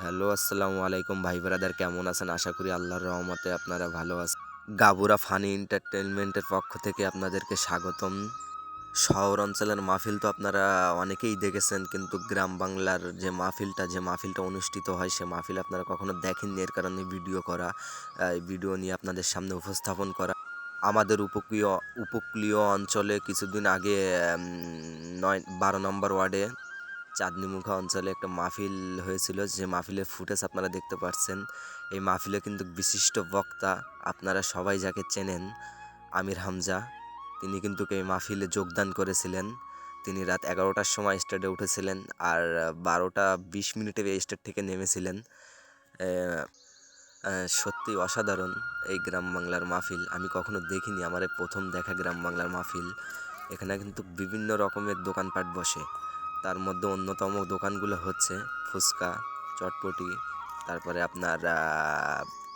Hello, আসসালামু আলাইকুম ভাই ব্রাদার, কেমন আছেন? আশা করি আল্লাহর রহমতে আপনারা ভালো আছেন। গাবুরা ফানি এন্টারটেইনমেন্টের পক্ষ থেকে আপনাদেরকে স্বাগতম। শহর অঞ্চলের মাহফিল তো আপনারা অনেকেই দেখেছেন, কিন্তু গ্রাম বাংলার যে মাহফিলটা অনুষ্ঠিত হয় সে মাহফিল আপনারা কখনো দেখেননি। এর কারণে ভিডিও করা, ভিডিও নিয়ে আপনাদের সামনে উপস্থাপন করা। আমাদের উপকূলীয় অঞ্চলে কিছুদিন আগে 12 নম্বর ওয়ার্ডে চাঁদনীমুখা অঞ্চলে একটা মাহফিল হয়েছিল, যে মাহফিলের ফুটেজ আপনারা দেখতে পাচ্ছেন। এই মাহফিলে কিন্তু বিশিষ্ট বক্তা, আপনারা সবাই যাকে চেনেন, আমির হামজা, তিনি কিন্তু এই মাহফিলে যোগদান করেছিলেন। তিনি রাত 11টার সময় স্টেজে উঠেছিলেন, আর 12টা 20 মিনিটে এই স্টেজ থেকে নেমেছিলেন। সত্যি অসাধারণ এই গ্রাম বাংলার মাহফিল। আমি কখনো দেখিনি, আমার এই প্রথম দেখা গ্রাম বাংলার মাহফিল। এখানে কিন্তু বিভিন্ন রকমের দোকানপাট বসে। তার মধ্যে অন্যতম দোকানগুলো হচ্ছে ফুচকা, চটপটি, তারপরে আপনার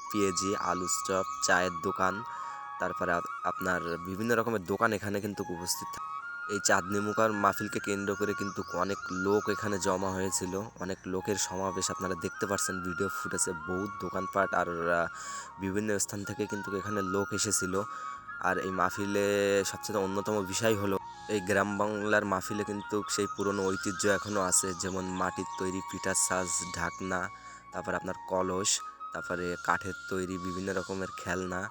পেঁয়াজি, আলুর চপ, চায়ের দোকান, তারপরে আপনার বিভিন্ন রকমের দোকান এখানে কিন্তু উপস্থিত থাকে। এই চাঁদনী মুখার মাহফিলকে কেন্দ্র করে কিন্তু অনেক লোক এখানে জমা হয়েছিল। অনেক লোকের সমাবেশ আপনারা দেখতে পাচ্ছেন ভিডিও ফুটেজে। বহুত দোকানপাট আর বিভিন্ন স্থান থেকে কিন্তু এখানে লোক এসেছিল। আর এই মাহফিলে সবচেয়ে অন্যতম বিষয় হলো, এই গ্রাম বাংলার মাহফিলে কিন্তু সেই পুরনো ঐতিহ্য এখনও আছে, যেমন মাটির তৈরি পিঠার সাজ, ঢাকনা, তারপরে আপনার কলস, তারপরে কাঠের তৈরি বিভিন্ন রকমের খেলনা,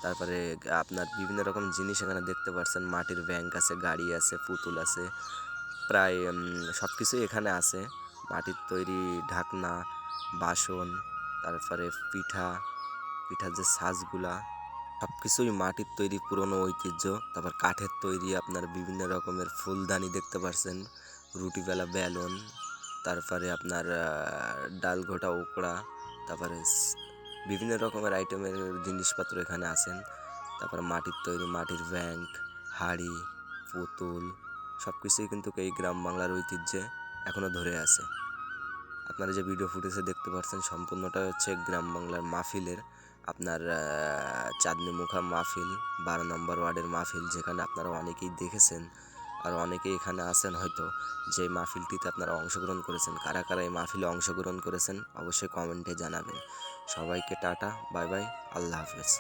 তারপরে আপনার বিভিন্ন রকম জিনিস এখানে দেখতে পাচ্ছেন। মাটির ব্যাংক আছে, গাড়ি আছে, পুতুল আছে, প্রায় সব কিছুই এখানে আছে। মাটির তৈরি ঢাকনা, বাসন, তারপরে পিঠার যে সাজগুলা, সব কিছুই মাটির তৈরি পুরনো ঐতিহ্য। তারপর কাঠের তৈরি আপনার বিভিন্ন রকমের ফুলদানি দেখতে পাচ্ছেন, রুটিবেলা বেলুন, তারপরে আপনার ডাল ঘোটা ওকড়া, তারপরে বিভিন্ন রকমের আইটেমের জিনিসপত্র এখানে আছেন। তারপরে মাটির তৈরি মাটির ব্যাংক, হাঁড়ি, পুতুল, সব কিছুই কিন্তু এই গ্রাম বাংলার ঐতিহ্যে এখনও ধরে আছে। আপনারা যে ভিডিও ফুটেজে দেখতে পাচ্ছেন সম্পূর্ণটাই হচ্ছে গ্রাম বাংলার মাহফিলের, আপনার চাঁদনীমুখা মাহফিল, 12 নম্বর ওয়ার্ডের মাহফিল, যেখানে আপনারা অনেকেই দেখেছেন। আর অনেকেই এখানে আছেন হয়তো, যে মাহফিলটিতে আপনারা অংশগ্রহণ করেছেন। কারা কারা এই মাহফিলে অংশগ্রহণ করেছেন অবশ্যই কমেন্টে জানাবেন। সবাইকে টাটা, বাই বাই, আল্লাহ হাফেজ।